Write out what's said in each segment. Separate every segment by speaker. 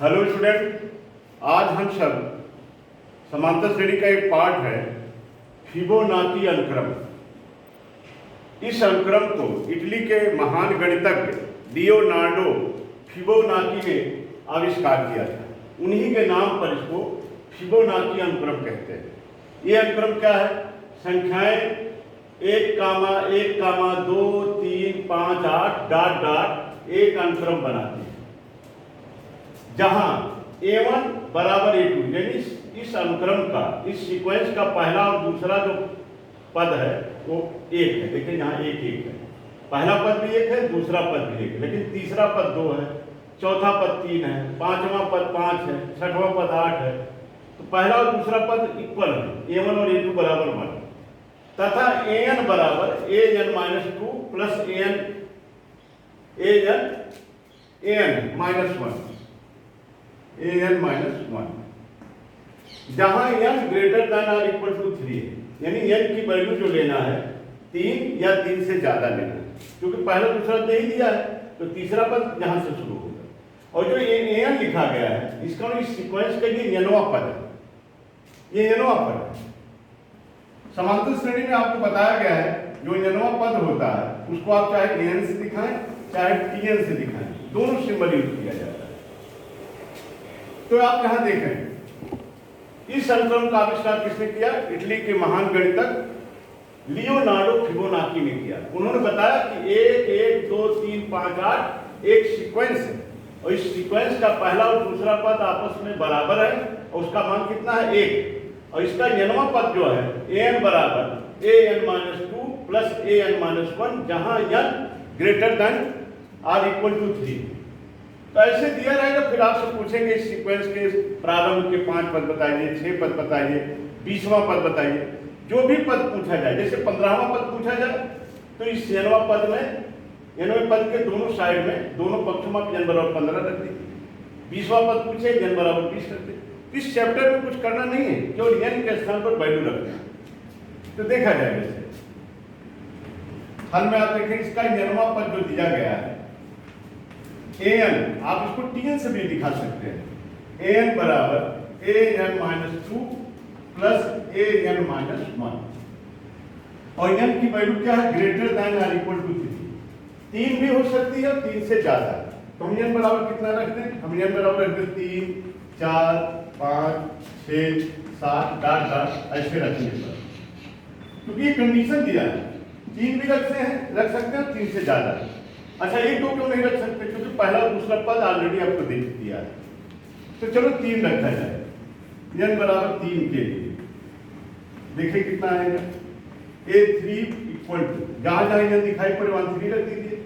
Speaker 1: Hello student, आज हम सब समांतर श्रेणी का एक पार्ट है फिबोनाची अनुक्रम। इस अनुक्रम को इटली के महान गणितज्ञ लियोनार्डो फिबोनाची ने आविष्कार किया था। उन्हीं के नाम पर इसको फिबोनाची अनुक्रम कहते हैं। ये अनुक्रम क्या है? संख्याएं 1,1,2 3 5 8 डॉट डॉट एक अनुक्रम बनाती है, जहां A1 बराबर A2, यानी इस अनुक्रम का, इस सीक्वेंस का पहला और दूसरा जो पद है वो एक है। देखिए यहाँ एक एक है, पहला पद भी एक है, दूसरा पद भी एक है, लेकिन तीसरा पद 2 है, चौथा पद 3 है, पांचवा पद 5 है, छठवां पद 8 है। तो पहला और दूसरा पद इक्वल है, A1 और A2 बराबर 1, तथा an बराबर an-2 प्लस an -1, जहां n ग्रेटर देन और इक्वल टू 3 है, यानी n की वैल्यू जो लेना है 3 या 3 से ज्यादा लेना है, क्योंकि पहला दूसरा नहीं दिया है तो तीसरा पद यहां से शुरू होगा। और जो an लिखा गया है, इसका इस सीक्वेंस का ये nवां पद है, ये nवां पद है। समांतर श्रेणी में आपको बताया गया है जो nवां पद होता है उसको आप चाहे an से दिखाएं चाहे tn से दिखाएं, दोनों सिंबल यूज किया जाता है। तो आप यहां देखें, इस अनुक्रम का आविष्कार किसने किया? इटली के महान गणितज्ञ लियोनार्डो फिबोनाची ने किया। उन्होंने बताया कि 1 1 2 3 5 8 एक सीक्वेंस है, और इस सीक्वेंस का पहला और दूसरा पद आपस में बराबर है, और उसका मान कितना है? 1। और इसका nवां पद जो है an बराबर an-2 प्लस an-1, जहां n ग्रेटर देन और इक्वल टू 3। तो ऐसे दिया रहेगा, फिर आपसे पूछेंगे इस सीक्वेंस के प्रारंभ के 5 पद बताइए, 6 पद बताइए, 20वां पद बताइए। जो भी पद पूछा जाए, जैसे 15वां पद पूछा जाए तो इस nवां पद में, nवें पद के दोनों साइड में, दोनों पक्षों में n बराबर 15 रख दीजिए। 20वां पद पूछे n बराबर 20 रख दीजिए। इस चैप्टर में कुछ करना नहीं है, केवल n के स्थान पर वैल्यू रखना है। तो देखा जाएगा इसे हल में। आप देखें, इसका nवां पद जो दिया गया है an, आप इसको tn से भी दिखा सकते हैं। an बराबर an-2 प्लस an-1, और n की वैल्यू क्या है? ग्रेटर देन और इक्वल टू 3। 3 भी हो सकती है और 3 से ज्यादा। तो हम n बराबर कितना रखते हैं? हम n बराबर रखते हैं 3 4 5 6 7 डॉट डॉट ऐसे रखेंगे, क्योंकि ये कंडीशन दिया है। 3 भी रख सकते हैं 3 से ज्यादा। अच्छा, 1 2 क्यों नहीं रख सकते? क्योंकि पहला और दूसरा पद ऑलरेडी आपको देख दिया है। तो चलो 3 रखा जाए, n बराबर 3 के लिए। देखिए कितना आएगा? A3 इक्वल टू, जहां जहां n दिखाई पड़े वहां 3 रख दीजिए।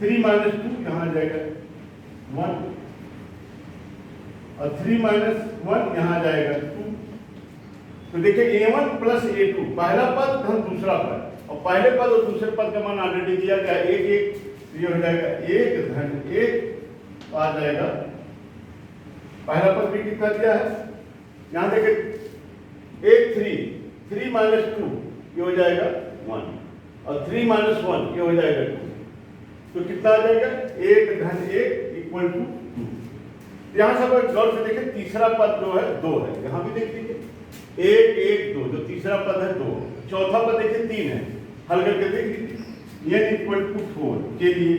Speaker 1: 3 - 2 यहां आ जाएगा 1, और 3 - 1 यहां आ जाएगा 2। तो देखिए A1 प्लस A2, पहला पद धन दूसरा पद, और पहले पद और दूसरे पद का मान ऑलरेडी दिया गया 1 1, ये हो जाएगा 1 धन 1 आ जाएगा। पहला पद भी कितना दिया है? यहां देखिए 1 3 - 2 ये हो जाएगा 1, और 3 - 1 ये हो जाएगा 2। तो कितना आ जाएगा? 1 धन 1 इक्वल टू 2। यहां सब गौर से देखें, तीसरा पद जो है 2 है, यहां भी देख लीजिए 1 1 2, जो तीसरा पद है 2, चौथा पद देखिए 3 है, हल करके देख लीजिए n इक्वल टू 4 के लिए।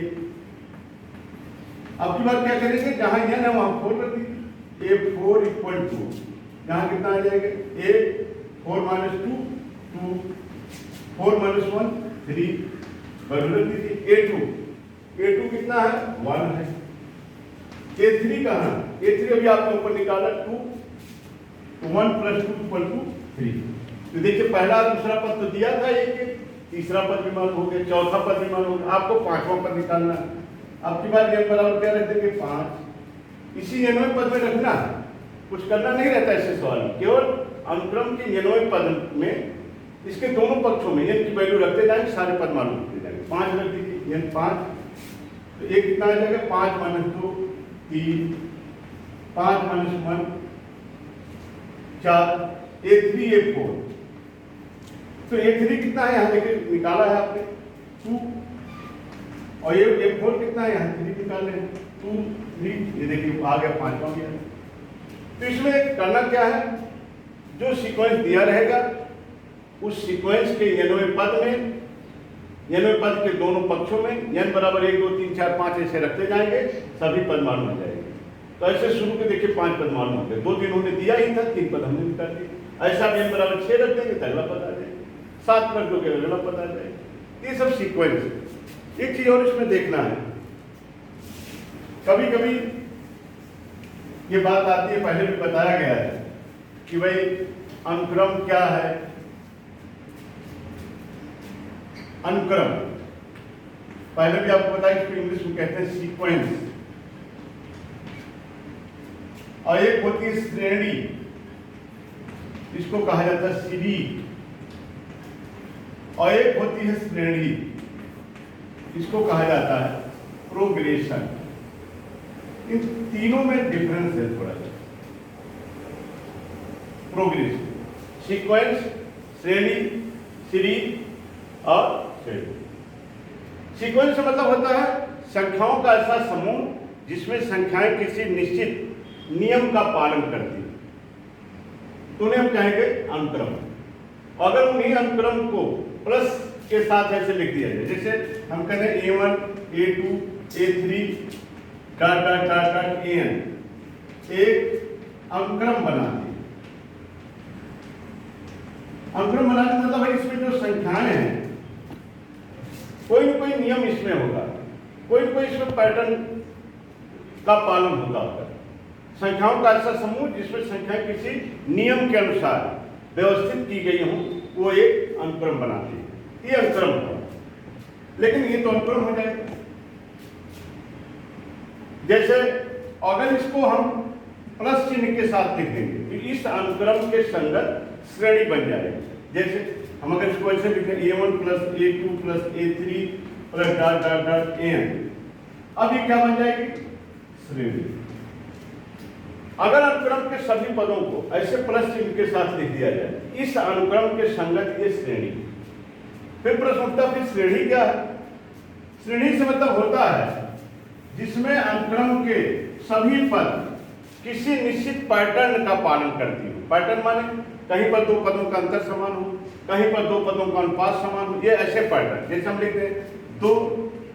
Speaker 1: अब की बात क्या करेंगे? जहां n है वहां 4 रख दीजिए। A4 इक्वल टू, यहां कितना आ जाएगा? 8 4 - 2 2, 4 - 1 3, वैल्यू रख दीजिए। A2 कितना है? 1 है। A3 कहां? A3 अभी आपने ऊपर निकाला 2, तो 1 + 2 = 3। तो देखिए पहला दूसरा पद तो दिया था 1 1, तीसरा पद भी मालूम हो गया, चौथा पद भी मालूम हो गया। आपको 5वां पद निकालना है। अब की बार n बराबर क्या रख देंगे? 5। इसी nवें पद में रखना है, कुछ करना नहीं रहता ऐसे सवाल में। केवल अनुक्रम के nवें पद में इसके दोनों पक्षों में n की वैल्यू रखते जाएंगे, सारे पद मालूम होते जाएंगे। 5 रख दीजिए, n 5, तो एक कितना आ जाएगा? 5 - 2 3, 5 - 1 4, A3 A4। तो A3 कितना है? यहाँ देखिए निकाला है आपने 2, और ये A4 कितना है? यहाँ 3 निकाल रहे हैं। 2 3, ये देखिए आ गया 5वां गया। तो इसमें करना क्या है, जो सीक्वेंस दिया रहेगा उस सीक्वेंस के n वें पद में, n वें पद के दोनों पक्षों में n बराबर 1 2 3 4 5 ऐसे रखते जाएंगे, सभी पद मालूम हो जाएंगे। तो ऐसे शुरू के देखिए 5 पद मालूम हो गए, 2 3 उन्होंने दिया ही था, 3 पद हमने निकाल दिए। ऐसा n बराबर 6 रख देंगे तो अगला पद आ जाएगा, 7 रख दोगे अगला पद आ जाएगा। ये सब सीक्वेंस। एक चीज और इसमें देखना है, कभी कभी ये बात आती है, पहले भी बताया गया है कि भाई अनुक्रम क्या है। अनुक्रम पहले भी आपको बताया, इसको इंग्लिश में कहते हैं सीक्वेंस। और एक होती है श्रेणी, इसको कहा जाता है सीरीज। और एक होती है श्रेणी, इसको कहा जाता है प्रोग्रेशन। इन तीनों में डिफरेंस है थोड़ा सा। प्रोग्रेशन, सीक्वेंस, श्रेणी, सीरीज और श्रेणी। सीक्वेंस का मतलब होता है संख्याओं का ऐसा समूह जिसमें संख्याएं किसी निश्चित नियम का पालन करती है, तो उन्हें हम कहेंगे अनुक्रम। अगर उन्हीं अनुक्रम को प्लस के साथ ऐसे लिख दिया जाए, जैसे हम कहते हैं A1 A2 A3 dot dot dot dot AN, एक अनुक्रम बना दी। अनुक्रम बनाने का मतलब है इसमें जो संख्याएं हैं, कोई न कोई नियम इसमें होगा, कोई न कोई इसमें पैटर्न का पालन होता होगा। संख्याओं का ऐसा समूह जिसमें संख्याएं किसी नियम के अनुसार व्यवस्थित की गई हों, वो एक अनुक्रम बनाती है। ये अनुक्रम है, लेकिन ये तो अनुक्रम हो जाएगा। जैसे अगर इसको हम प्लस चिन्ह के साथ लिख देंगे तो इस अनुक्रम के संगत श्रेणी बन जाएगी। जैसे हम अगर इसको ऐसे लिखें A1 plus A2 plus A3 plus dot dot dot AN, अब ये क्या बन जाएगी, श्रेणी। अगर अनुक्रम के सभी पदों को ऐसे प्लस चिन्ह के साथ लिख दिया जाए, इस अनुक्रम के संगत ये श्रेणी। फिर प्रश्न उठता है, फिर श्रेणी क्या है? श्रेणी से मतलब होता है जिसमें अनुक्रम के सभी पद किसी निश्चित पैटर्न का पालन करती हो। पैटर्न माने कहीं पर 2 पदों का अंतर समान हो, कहीं पर 2 पदों का अनुपात समान हो, ये ऐसे पैटर्न। जैसे हम लिखते हैं 2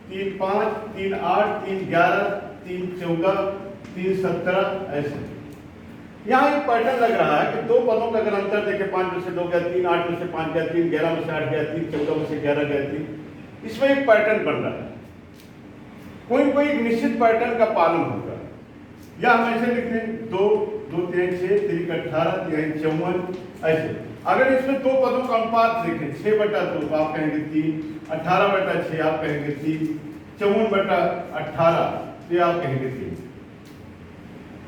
Speaker 1: 3 5 3 8 3 11 3 14 3 17, ऐसे। यहाँ एक पैटर्न लग रहा है कि 2 पदों का अगर अंतर देखे, 5 में से 2 गया 3, 8 में से 5 गया 3, 11 में से 8 गया 3, 14 में से 11 गया 3, इसमें एक पैटर्न बन रहा है, कोई एक निश्चित पैटर्न का पालन होगा। या हम ऐसे लिखते हैं 2 2 3 6 3 18 3 54, ऐसे। अगर इसमें 2 पदों का अनुपात देखें, 6/2 तो आप कहेंगे 3, 18/6 आप कहेंगे 3, 54/18 तो आप कहेंगे 3।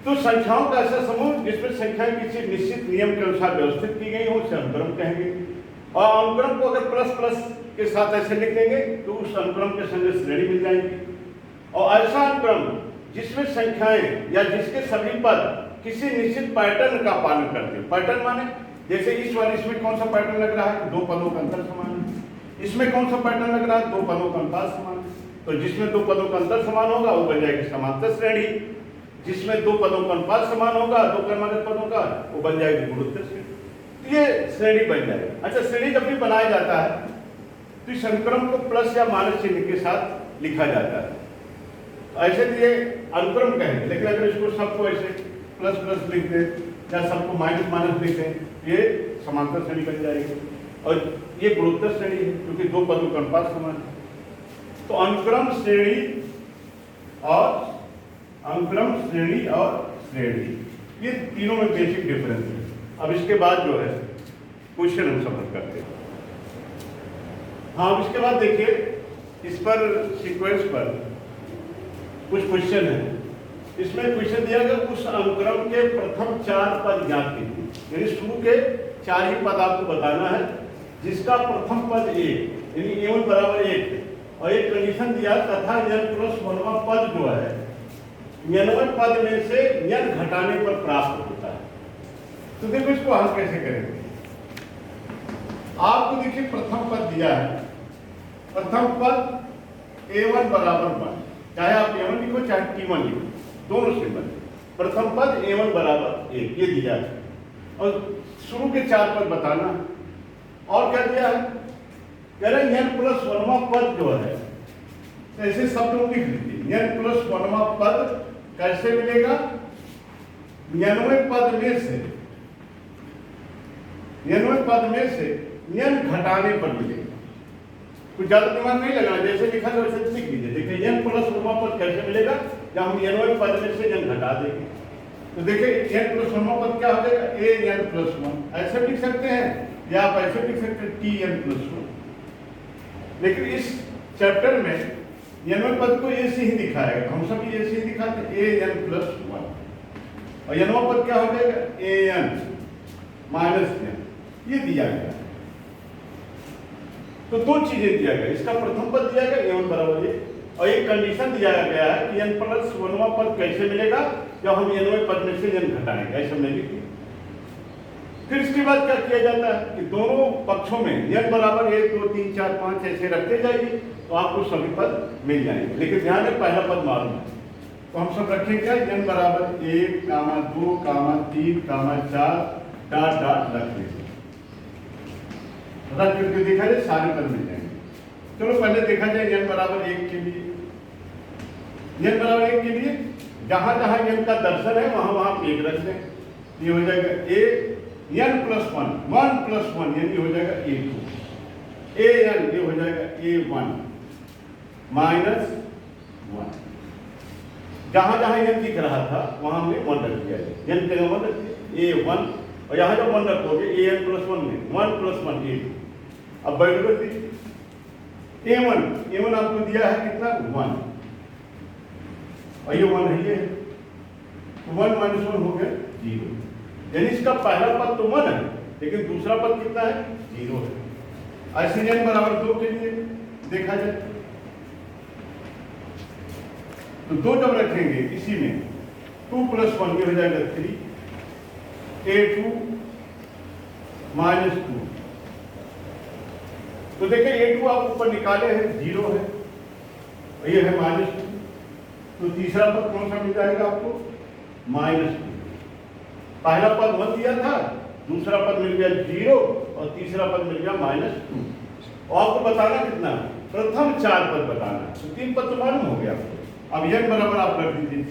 Speaker 1: तो संख्याओं का ऐसा समूह जिसमें संख्याएं किसी निश्चित नियम के अनुसार व्यवस्थित की गई हो, उसे अनुक्रम कहेंगे। और अनुक्रम को अगर प्लस प्लस के साथ ऐसे लिख देंगे तो उस अनुक्रम के संग श्रेणी मिल जाएगी। और ऐसा अनुक्रम जिसमें संख्याएं या जिसके सभी पद किसी निश्चित पैटर्न का पालन करते हैं। पैटर्न माने जैसे इस वाले, इसमें कौन सा पैटर्न लग रहा है, 2 पदों का अंतर समान है। इसमें कौन सा पैटर्न लग रहा है, 2 पदों का अनुपात समान है। तो जिसमें 2 पदों का अंतर समान होगा वो बन जाएगी समांतर श्रेणी, जिसमें 2 पदों का अनुपात समान होगा 2 क्रमागत पदों का, वो बन जाएगी गुणोत्तर श्रेणी। तो ये श्रेणी बन जाएगी। अच्छा, श्रेणी जब भी बनाया जाता है तो इस अनुक्रम को प्लस या माइनस चिन्ह के साथ लिखा जाता है। ऐसे तो ये अनुक्रम कहेंगे, लेकिन अगर इसको सबको ऐसे प्लस प्लस लिख दें या सबको माइनस माइनस लिख दें, ये समांतर श्रेणी बन जाएगी। और ये गुणोत्तर श्रेणी है क्योंकि 2 पदों का अनुपात समान है। तो अनुक्रम श्रेणी और श्रेणी, ये तीनों में बेसिक डिफरेंस है। अब इसके बाद जो है क्वेश्चन हम समझ करते हैं। हाँ, अब इसके बाद देखिए, इस पर सीक्वेंस पर कुछ क्वेश्चन है। इसमें क्वेश्चन दिया गया उस अनुक्रम के प्रथम 4 पद ज्ञात कीजिए, यानी शुरू के 4 ही पद आपको बताना है जिसका प्रथम पद 1 यानी A1 बराबर 1 और एक कंडीशन दिया तथा n+1वां पद जो है n वें पद में से n घटाने पर प्राप्त होता है। तो देखो इसको हम कैसे करेंगे। आपको देखिए प्रथम पद दिया है, प्रथम पद A1 बराबर 1, चाहे आप a1 लिखो चाहे t1 लिखो, दोनों सिंबल। प्रथम पद a1 बराबर 1 ये दिया है, और शुरू के 4 पद बताना। और क्या दिया है, कह रहे n प्लस 1वां पद जो है, ऐसे शब्द लिख लीजिए, n प्लस 1वां पद कैसे मिलेगा, 99वें पद में से, 99वें पद में से n घटाने पर मिलेगा। कुछ ज्यादा दिमाग नहीं लगाना, जैसे लिखा था वैसे लिख लीजिए। देखिए n प्लस 1वां पद कैसे मिलेगा, जब हम 99वें पद में से n घटा देंगे। तो देखिए n प्लस 1वां पद क्या हो जाएगा, a n प्लस 1, ऐसे लिख सकते हैं, या आप ऐसे लिख सकते हैं t n प्लस 1। लेकिन इस चैप्टर में 99वें पद को a से ही दिखाएगा, हम सब ये से ही दिखाते हैं, a n प्लस 1, और 99वां पद क्या हो जाएगा, a n माइनस n, ये दिया गया। तो दो चीजें दिया गया, इसका प्रथम पद दिया गया a1 बराबर ये, और एक कंडीशन दिया गया है कि n प्लस 1वां पद कैसे मिलेगा, जब हम 99वें पद में से n घटाएंगे, ऐसा हमने लिख दिया। फिर इसके बाद क्या किया जाता है कि दोनों पक्षों में n बराबर 1 2 3 4 5 ऐसे रखते जाइए, तो आपको सभी पद मिल जाएंगे। लेकिन ध्यान है पहला पद मालूम है, तो हम सब रखेंगे क्या, n बराबर 1 2 3 4 डॉट डॉट रख लीजिए, रख करके देखा जाए सारे पद मिल जाएंगे। चलो पहले देखा जाए n बराबर 1 के लिए, n बराबर 1 के लिए जहां जहां n का दर्शन है वहां वहां 1 रख दें, ये हो जाएगा a n प्लस 1 प्लस 1 यानी हो जाएगा a2, a n ये हो जाएगा a1 माइनस 1। जहां जहां n दिख रहा था वहां हमने 1 रख दिया, n के 1 रख दिया a1, और यहाँ जब 1 रखोगे a n प्लस 1 में 1 प्लस 1 a2। अब वैल्यू रख दीजिए, a1 आपको दिया है कितना 1, और ये 1 है, ये तो 1 माइनस 1 हो गया 0, यानी इसका पहला पद तो 1 है, लेकिन दूसरा पद कितना है 0 है। ऐसे n बराबर 2 के लिए देखा जाए, तो 2 जब रखेंगे इसी में 2 प्लस 1 ये हो जाएगा 3, a2 माइनस 2। तो देखिए a2 आप ऊपर निकाले हैं 0 है, और ये है माइनस 2, तो तीसरा पद कौन सा मिल जाएगा आपको, माइनस 2। पहला पद 1 दिया था, दूसरा पद मिल गया 0, और तीसरा पद मिल गया माइनस 2। और आपको बताना कितना, प्रथम 4 पद बताना, तो 3 पद तो मालूम हो गया आपको। अब n बराबर आप रख दीजिए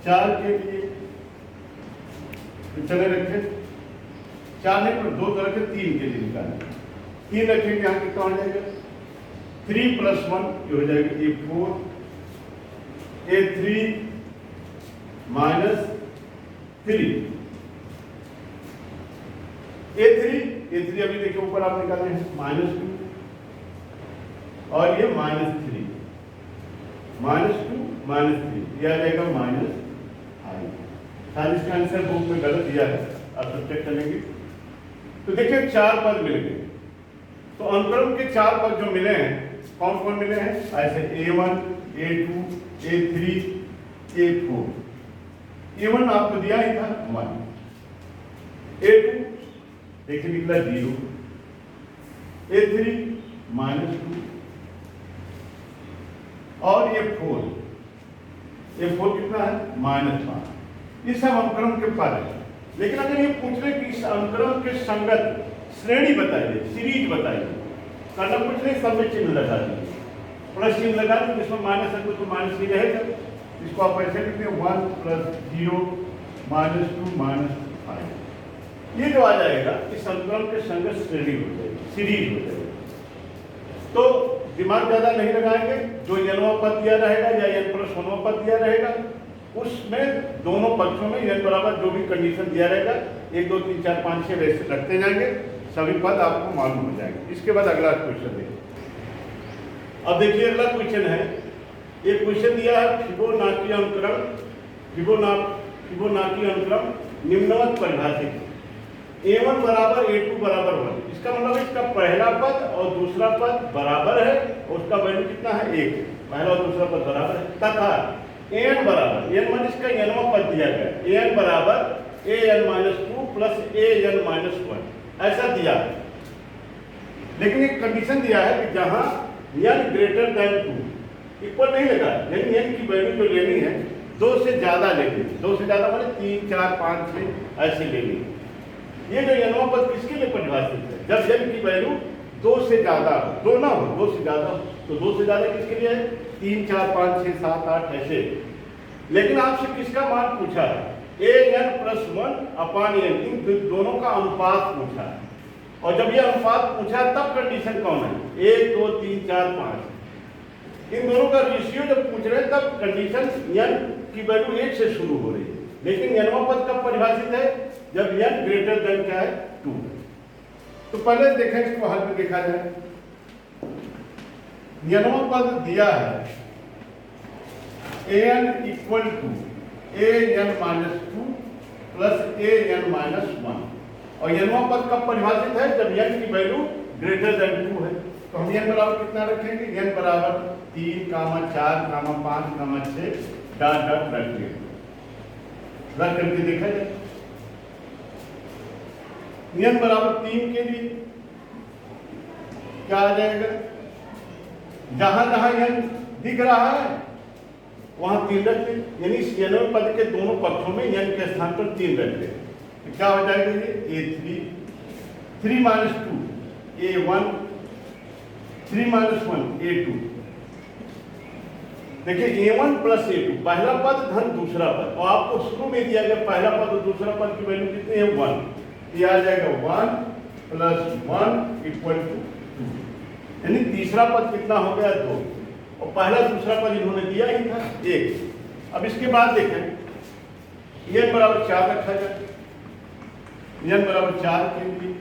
Speaker 1: 4 के लिए, तो चले रखे 4 नहीं पर 2 तरह के 3 के लिए निकालें, 3 रखेंगे यहाँ कितना हो जाएगा 3 प्लस 1 ये हो जाएगा a4, a3 माइनस 3, a3 अभी देखिए ऊपर आप निकाले हैं माइनस 2, और ये माइनस 3 माइनस 2 माइनस 3, ये आ जाएगा माइनस 5। शायद इसका आंसर बुक में गलत दिया है, आप सब चेक करेंगे। तो देखिए 4 पद मिल गए, तो अनुक्रम के 4 पद जो मिले हैं कौन कौन मिले हैं, ऐसे a1 a2 a3 a4। a1 आपको दिया ही था 1, a2 देखिए निकला 0, a3 माइनस 2, और a4 कितना है माइनस 5। ये सब अनुक्रम के पद है। लेकिन अगर ये पूछ रहे कि इस अनुक्रम के संगत श्रेणी बताइए, सीरीज बताइए, करना कुछ नहीं, सब में चिन्ह लगा दीजिए, प्लस चिन्ह लगा दीजिए, जिसमें माइनस है तो माइनस ही रहेगा। इसको आप ऐसे लिखते हैं 1 प्लस 0 माइनस 2 माइनस 5, ये जो आ जाएगा इस अनुक्रम के संगत श्रेणी हो जाएगी, सीरीज हो जाएगी। तो दिमाग ज्यादा नहीं लगाएंगे, जो n वां पद दिया रहेगा या n प्लस 1वां पद दिया रहेगा, उसमें दोनों पक्षों में n बराबर जो भी कंडीशन दिया रहेगा 1 2 3 4 5 6 वैसे रखते जाएंगे, सभी पद आपको मालूम हो जाएंगे। इसके बाद अगला क्वेश्चन देखिए। अब देखिए अगला क्वेश्चन है, एक क्वेश्चन दिया है फिबोनाची अनुक्रम निम्नवत परिभाषित, a1 बराबर a2 बराबर 1। इसका मतलब इसका पहला पद और दूसरा पद बराबर है, और उसका वैल्यू कितना है 1, पहला और दूसरा पद बराबर है, तथा an बराबर n इसका n वां पद दिया गया, an बराबर an-2 प्लस an-1 ऐसा दिया है। लेकिन एक कंडीशन दिया है कि जहां n ग्रेटर देन 2, इक्वल नहीं लगा, यानी n की वैल्यू जो लेनी है 2 से ज्यादा लेनी है। 2 से ज्यादा माने 3, 4, 5, 6 ऐसे लेनी है। ये जो nवां पद किसके लिए परिभाषित है? जब n की वैल्यू 2 से ज्यादा हो, 2 ना हो, 2 से ज्यादा हो, तो 2 से ज्यादा किसके लिए है? 3, 4, 5, 6, 7, 8 ऐसे। लेकिन आपसे किसका मान पूछा है? an+1/n, इन दोनों का अनुपात पूछा है। और जब ये अनुपात पूछा तब कंडीशन कौन है? 1, 2, 3, 4, 5, इन दोनों का रेशियो जब पूछ रहे हैं तब कंडीशन n की वैल्यू 1 से शुरू हो रही है। लेकिन nवां पद कब परिभाषित है? जब n ग्रेटर देन क्या है? 2। तो पहले देखें, इसको हल में देखा जाए। nवां पद दिया है an = an-2 प्लस an-1, और nवां पद कब परिभाषित है? जब n की वैल्यू ग्रेटर देन 2 है। तो हम n बराबर कितना रखेंगे? n बराबर 3, 4, 5, 6 डॉट डॉट रखेंगे। रख करके देखा जाए n बराबर 3 के लिए क्या आ जाएगा? जहां जहां n दिख रहा है वहां 3 रख दें, यानी इस nवें पद के दोनों पक्षों में n के स्थान पर 3 रख दें। तो क्या हो जाएगा? ये a3, 3 - 2 a1, 3 - 1 a2। देखिए a1 प्लस a2, पहला पद धन दूसरा पद, और आपको शुरू में दिया गया पहला पद और दूसरा पद की वैल्यू कितनी है? 1। ये आ जाएगा 1 + 1 = 2, यानी तीसरा पद कितना हो गया? 2, और पहला दूसरा पद इन्होंने दिया ही था 1। अब इसके बाद देखें, n बराबर 4 रखा जाए। n बराबर 4 के लिए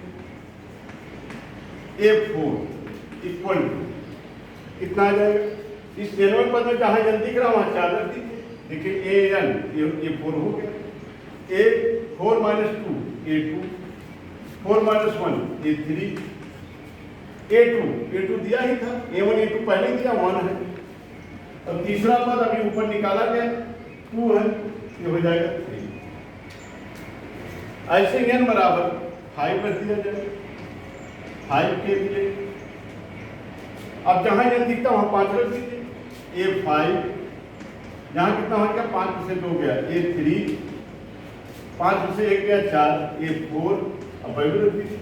Speaker 1: a4 = कितना आ जाएगा? इस nवें पद में जहां n दिख रहा वहां 4 रख दीजिए। देखिए an ये 4 हो गया, a4 - 2 a2, 4 - 1 a3, a2 दिया ही था, a1 a2 पहले ही दिया, 1 है। अब तीसरा पद अभी ऊपर निकाला गया 2 है, ये हो जाएगा 3। ऐसे n बराबर 5 रख दिया जाए, 5 के लिए। अब जहां n दिखता वहां 5 रख दीजिए। a5 यहां कितना हो गया? 5 से 2 गया a3, 5 से 1 गया 4 a4, अब वैल्यू रख दीजिए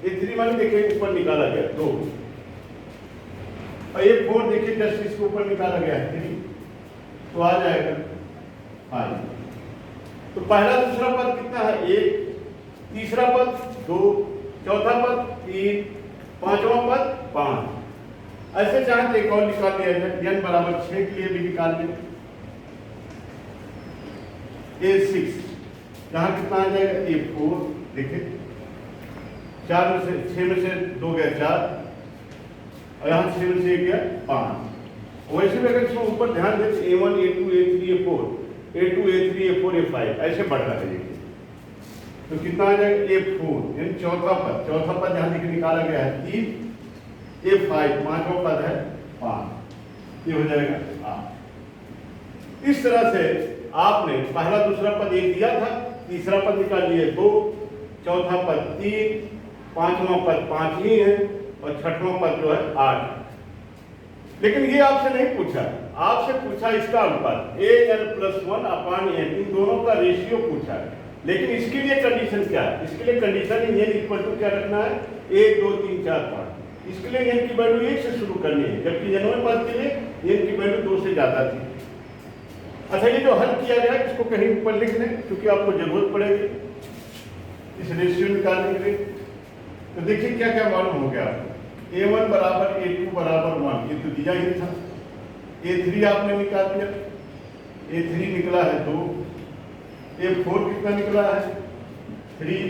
Speaker 1: a3 माने देखिए ऊपर निकाला गया 2, और a4 देखिए जस्ट इसके ऊपर निकाला गया 3, तो आ जाएगा 5। तो पहला दूसरा पद कितना है? 1, तीसरा पद 2, चौथा पद 3, पांचवा पद 5। ऐसे चाहे तो एक और निकाल लिया जाए, n बराबर 6 के लिए भी निकाल लें। a6 यहाँ कितना आ जाएगा? a4, देखिए 4 में से 6 में से 2 गया 4, और यहाँ 6 में से 1 गया 5। वैसे भी अगर इसमें ऊपर ध्यान दें a1 a2 a3 a4, a2 a3 a4 a5 ऐसे बढ़ रहा है। तो कितना आ जाएगा? a4 यानी चौथा पद यहाँ देखिए निकाला गया है 3, a5 पांचवा पद है 5, ये हो जाएगा 8। इस तरह से आपने पहला दूसरा पद 1 दिया था, तीसरा पद निकाल लिए 2, चौथा पद 3, पांचवा पद 5 ही है, और छठवां पद जो है 8। लेकिन ये आपसे नहीं पूछा, आपसे पूछा इसका अनुपात an+1/n, इन दोनों का रेशियो पूछा है। लेकिन इसके लिए कंडीशन क्या है? इसके लिए कंडीशन n = क्या रखना है? 1, 2, 3, 4, 5। इसके लिए n की वैल्यू 1 से शुरू करनी है, जबकि nवें पद के लिए n की वैल्यू 2 से ज्यादा थी। अच्छा, ये जो हल किया गया इसको कहीं ऊपर लिख लें, क्योंकि आपको जरूरत पड़ेगी इस रेशियो निकालने के लिए। तो देखिए क्या क्या मालूम हो गया आपको। a1 = a2 = 1, ये तो दिया ही था। a3 आपने निकाल दिया, a3 निकला है 2, a4 कितना निकला है? 3,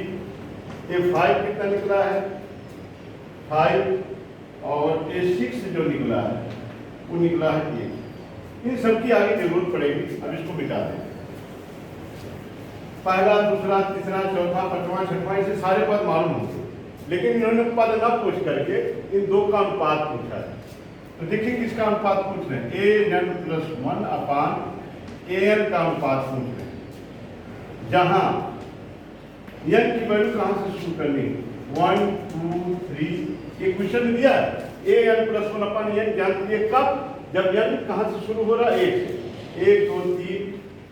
Speaker 1: a5 कितना निकला है? 5, और a6 जो निकला है वो निकला है 1। इन सब की आगे जरूरत पड़ेगी, अब इसको मिटा दें। पहला, दूसरा, तीसरा, चौथा, पांचवा, छठवां, ऐसे सारे पद मालूम होंगे, लेकिन इन्होंने पद न पूछ करके इन दो का अनुपात पूछा है। तो देखिए किसका अनुपात पूछ रहे हैं? an+1/an का अनुपात पूछ रहे हैं, जहां n की वैल्यू कहां से शुरू करनी है? 1, 2, 3। ये क्वेश्चन दिया है an+1/n ज्ञात करिए कब? जब n कहाँ से शुरू हो रहा है? 1 से। 1 2 3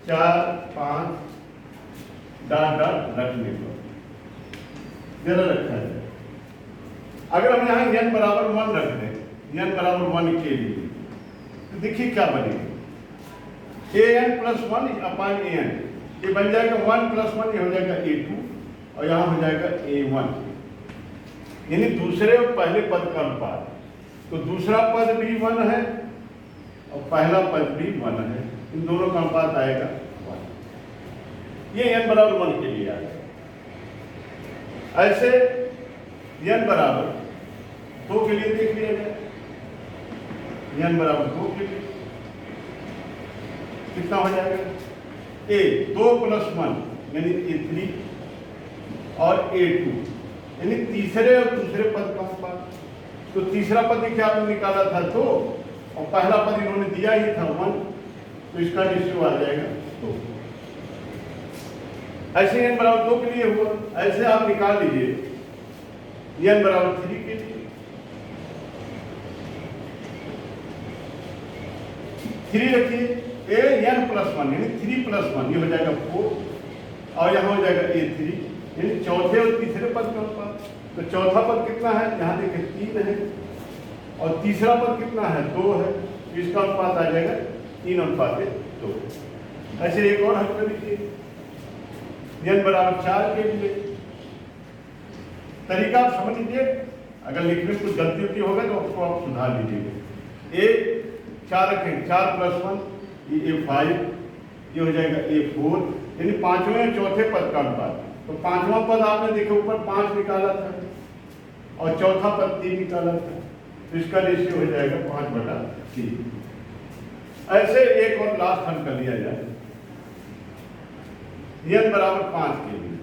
Speaker 1: 4 5 डॉट डॉट रखने को जरा रखा जाए। अगर हम यहाँ n बराबर 1 रख दें, n बराबर 1 के लिए, तो देखिए क्या बनेगा, an प्लस 1 अपान an, ये बन जाएगा 1 प्लस 1, ये हो जाएगा a2 और यहाँ हो जाएगा a1, यानी दूसरे और पहले पद का अनुपात। तो दूसरा पद भी 1 है और पहला पद भी 1 है, इन दोनों का अनुपात आएगा 1। ये n बराबर 1 के लिए आ गया। ऐसे n बराबर 2 के लिए देख लिया जाए। n बराबर 2 के लिए कितना हो जाएगा? a 2 प्लस 1 यानी a3 और a2, यानी तीसरे और दूसरे पद का अनुपात। तो तीसरा पद क्या आपने निकाला था 2 और पहला पद इन्होंने दिया ही था 1, तो इसका रेशियो आ जाएगा 2। ऐसे n बराबर 2 के लिए हुआ। ऐसे आप निकाल लीजिए n बराबर 3 के लिए। 3 रखिए, an प्लस 1 यानी 3 प्लस 1, ये हो जाएगा 4 और यहाँ हो जाएगा a3, यानी चौथे और तीसरे पद का अनुपात। तो चौथा पद कितना है? यहाँ देखिए 3 है और तीसरा पद कितना है? 2 है, तो इसका अनुपात आ जाएगा 3:2। ऐसे एक और हल कर लीजिए n बराबर 4 के लिए। तरीका आप समझ लीजिए, अगर लिखने में कुछ गलती उलती होगा तो उसको आप सुधार लीजिएगा। a 4 रखेंगे, 4 प्लस 1 ये a5, ये हो जाएगा a4, यानी पांचवें और चौथे पद का अनुपात। तो पांचवा पद आपने देखे ऊपर 5 निकाला था और चौथा पद 3 निकाला था, तो इसका रेशियो हो जाएगा 5/3। ऐसे एक और लास्ट हल कर लिया जाए n बराबर 5 के लिए।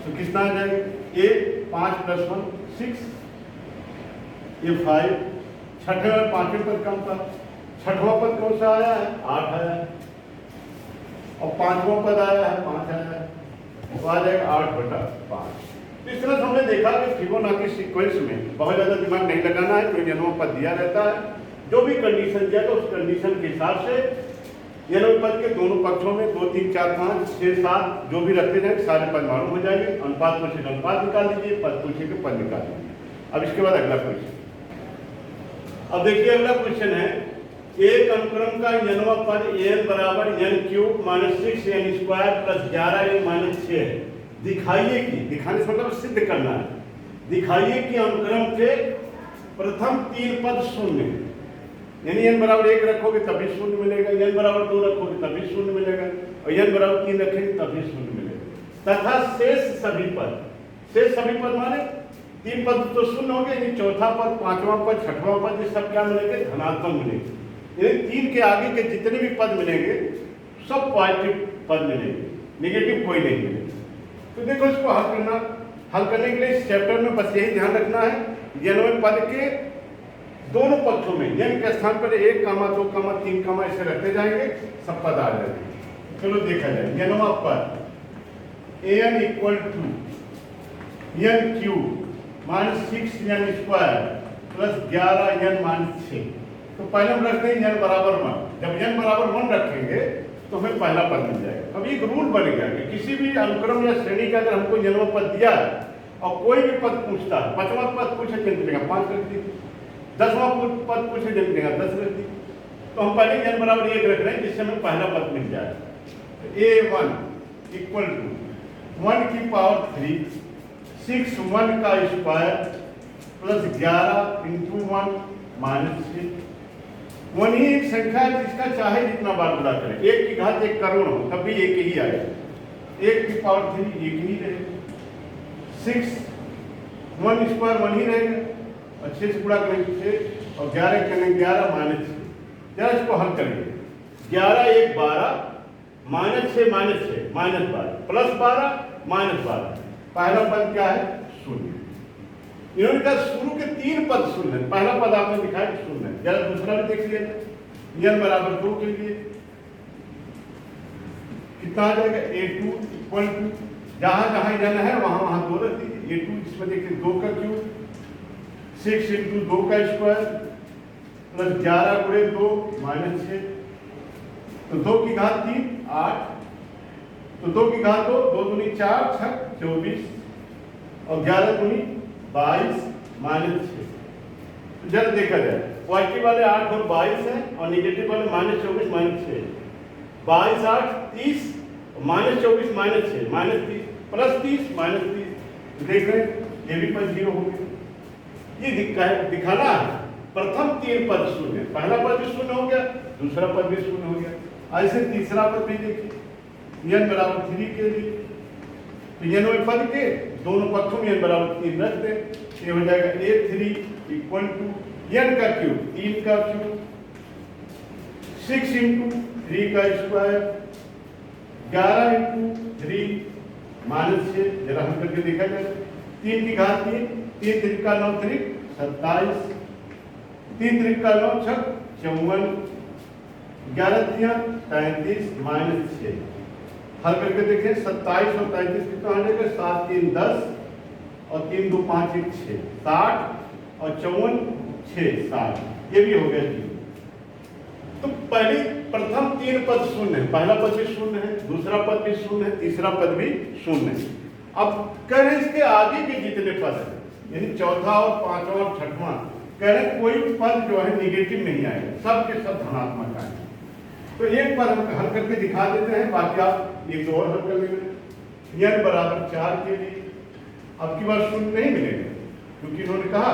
Speaker 1: तो कितना आ जाएगा? a 5 प्लस 1 6, a5, छठे और पांचवें पद का अनुपात। छठवां पद कौन सा आया है? 8 आया है और पांचवां पद आया है 5 आया है, तो आ जाएगा 8/5। तो इस तरह से हमने देखा कि फिबोनाची सीक्वेंस में बहुत ज्यादा दिमाग नहीं लगाना है, क्योंकि n पद दिया रहता है, जो भी कंडीशन दिया तो उस कंडीशन के हिसाब से n पद के दोनों पक्षों में 2 3 4 5 6 7 जो भी रखते जाए सारे पद मालूम हो जाएंगे। अनुपात पूछेगा अनुपात निकाल दीजिए, पद पूछेगा पद निकाल दीजिए। अब इसके बाद अगला क्वेश्चन। अब देखिए अगला क्वेश्चन है, एक अनुक्रम का nवां पद n बराबर n³ - 6n² + 11n - 6 है। दिखाइए कि, दिखाने से मतलब सिद्ध करना है, दिखाइए कि अनुक्रम के प्रथम 3 पद शून्य है। यानी n बराबर 1 रखोगे तभी शून्य मिलेगा, n बराबर 2 रखोगे तभी शून्य मिलेगा और n बराबर 3 रखेंगे तभी शून्य मिलेगा। तथा शेष सभी पद, शेष सभी पद माने 3 पद तो शून्य हो गए, यानी चौथा पद, पांचवा पद, छठवां पद, ये सब क्या मिलेंगे? धनात्मक मिलेंगे। यानी 3 के आगे के जितने भी पद मिलेंगे सब पॉजिटिव पद मिलेंगे, नेगेटिव कोई नहीं मिलेगा। तो देखो इसको हल करने के लिए इस चैप्टर में बस यही ध्यान रखना है, n पद के दोनों पक्षों में n के स्थान पर 1, 2, 3 ऐसे रखते जाएंगे, सब पद आ जाएंगे। चलो देखा जाए। nवां पद an = n³ - 6n² + 11n - 6। तो पहले हम रखते हैं n बराबर 1। जब n बराबर 1 रखेंगे तो हमें पहला पद मिल जाएगा। अब एक रूल बन गया कि किसी भी अनुक्रम या श्रेणी का अगर हमको nवां पद दिया है और कोई भी पद पूछता है, 5वां पद पूछे जन मिलेगा 5 रख दी, 10वां पद पूछे जन मिलेगा 10 रख दी। तो हम पहले n बराबर 1 रख रहे हैं जिससे हमें पहला पद मिल जाएगा। a1 = 1 की पावर 3 6 1 का स्क्वायर + 11 × 1 - 6। 1 ही एक संख्या है जिसका चाहे जितना बार गुणा करें, 1 की घात 1 करोड़ हो तब भी 1 ही आएगा, 1 की पावर 3 1 ही रहेगा, 6 1 स्क्वायर 1 ही रहेगा और 6 से गुणा करेंगे 6 और 11 करेंगे 11 - 6। जरा इसको हल करेंगे। 11 1 12 -6 -6 -12 + 12 -12। पहला पद क्या है? शून्य। इन्होंने कहा शुरू के 3 पद शून्य, पहला पद आपने दिखाया शून्य। जरा दूसरा भी देख लिया। n बराबर 2 के लिए कितना आ जाएगा? a2 = जहां जहां n है वहां वहां 2 रख दीजिए। a2 इसमें देखिए 2 का क्यूब, 6 इंटू 2 का स्क्वायर प्लस 11 गुणे 2 माइनस 6, तो 2 की घात 3 8, तो 2 की घात 2, 2 दूनी 4 6 24 और 11 दूनी 22 माइनस 6। तो जरा देखा जाए, पॉजिटिव वाले 8 और 22 है और निगेटिव वाले minus 24 minus 6, 22 8 30 minus 24 minus 6 minus 30 plus 30 minus 30। देख रहे हैं ये भी पद 0 हो गया। ये दिखाना है प्रथम 3 पद शून्य, पहला पद भी शून्य हो गया, दूसरा पद भी शून्य हो गया। ऐसे तीसरा पद भी देखिए, n बराबर 3 के लिए तो n पद के दोनों पक्षों में n बराबर 3 रख दे, ये हो जाएगा a3 इक्वल टू n का क्यूब 3 का क्यूब 6 इंटू 3 का स्क्वायर 11 इंटू 3 माइनस 6। जरा हम करके देखा जाए, 3 की घात 3, 3 3 का 9 3 27, 3 3 का 9 6 54, 11 3 33 माइनस 6। हल करके देखें, 27 और 33 कितना आ जाएगा, 7 3 10 और 3 2 5 1 6 60 और 54 6 60, ये भी हो गया जी। तो पहले प्रथम 3 पद शून्य है, पहला पद भी शून्य है, दूसरा पद भी शून्य है, तीसरा पद भी शून्य है। अब कह रहे इसके आगे के जितने पद हैं, यानी चौथा और पांचवा और छठवां, कह रहे कोई पद जो है निगेटिव नहीं आएगा, सब के सब धनात्मक आएंगे। तो एक बार हम हल करके दिखा देते हैं, बाकी आप एक दो और हल कर लेंगे। n बराबर 4 के लिए अब की बार शून्य नहीं मिलेगा, क्योंकि उन्होंने कहा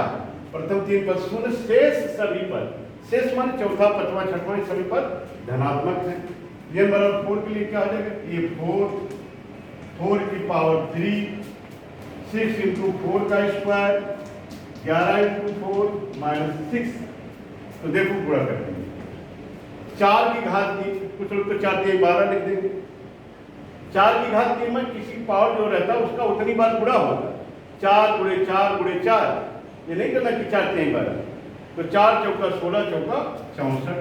Speaker 1: प्रथम 3 पद शून्य, शेष सभी पद, शेष माने चौथा पांचवा छठवां सभी पद धनात्मक है। n बराबर 4 के लिए क्या आ जाएगा, ये 4 की पावर 3 6 इंटू 4 का स्क्वायर 11 इंटू 4 माइनस 6। तो देखो पूरा कर देंगे, 4 की घात 3, कुछ लोग तो 4 के 12 लिख देंगे। 4 की घात 3 में किसी पावर जो रहता है उसका उतनी बार गुणा होगा, 4 गुणे 4 गुणे 4, ये नहीं करना कि 4 के 12। तो 4 चौका 16 चौका 64,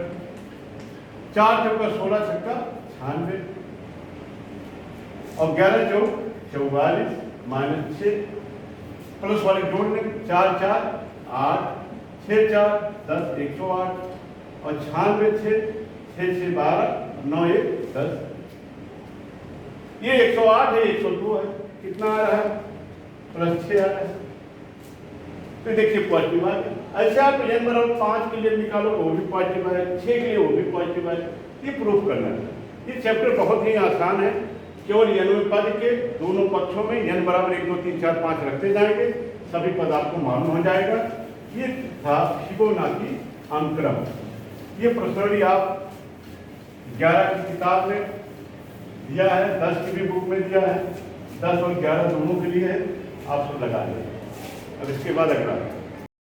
Speaker 1: 4 चौका 16 छक्का 96 और 11 चौक 44 माइनस 6, प्लस वाले जोड़ लें, 4 4 8 6 4 10 108 और 96 6 6 6 12 9 1 10। ये 108 है, 102 है, कितना आ रहा है, प्लस 6 आ रहा है। तो देखिए पॉजिटिव आ गया। ऐसे आप n बराबर 5 के लिए निकालो, वो भी पॉजिटिव है, 6 के लिए वो भी पॉजिटिव है। ये प्रूफ करना है। ये चैप्टर बहुत ही आसान है, केवल n पद के दोनों पक्षों में n बराबर 1 2 3 4 5 रखते जाएंगे, सभी पद आपको मालूम हो जाएगा। ये था फिबोनाची अंतक्रम। ये प्रश्नावली आप 11 की किताब में दिया है, 10 की भी बुक में दिया है, 10 और 11 दोनों के लिए है, आप सब लगा लें। अब इसके बाद अगला